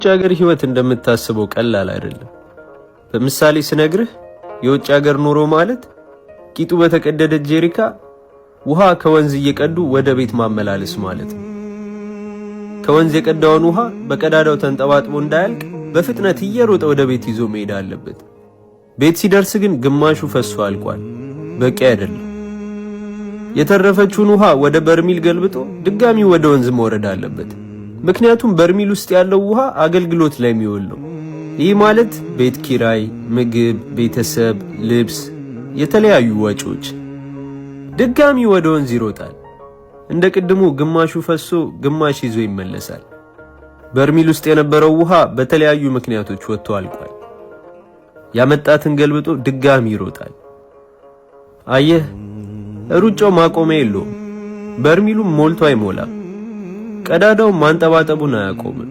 የውጭ ሀገር ህይወት እንደምታስበው ቀላል አይደለም። በምሳሌ ስነግርህ የውጭ ሀገር ኑሮ ማለት ቂጡ በተቀደደ ጄሪካ ውሃ ከወንዝ እየቀዱ ወደ ቤት ማመላለስ ማለት ነው። ከወንዝ የቀዳውን ውሃ በቀዳዳው ተንጠባጥቦ እንዳያልቅ በፍጥነት እየሮጠ ወደ ቤት ይዞ መሄድ አለበት። ቤት ሲደርስ ግን ግማሹ ፈሶ አልቋል። በቂ አይደለም። የተረፈችውን ውሃ ወደ በርሚል ገልብጦ ድጋሚ ወደ ወንዝ መውረድ አለበት። ምክንያቱም በርሚል ውስጥ ያለው ውሃ አገልግሎት ላይ የሚውል ነው። ይህ ማለት ቤት ኪራይ፣ ምግብ፣ ቤተሰብ፣ ልብስ፣ የተለያዩ ወጪዎች። ድጋሚ ወደ ወንዝ ይሮጣል። እንደ ቅድሙ ግማሹ ፈሶ ግማሽ ይዞ ይመለሳል። በርሚል ውስጥ የነበረው ውሃ በተለያዩ ምክንያቶች ወጥቶ አልቋል። ያመጣትን ገልብጦ ድጋሚ ይሮጣል። አየህ፣ ሩጫው ማቆሚያ የለውም። በርሚሉም ሞልቶ አይሞላም። ቀዳዳው ማንጠባጠቡን አያቆምም።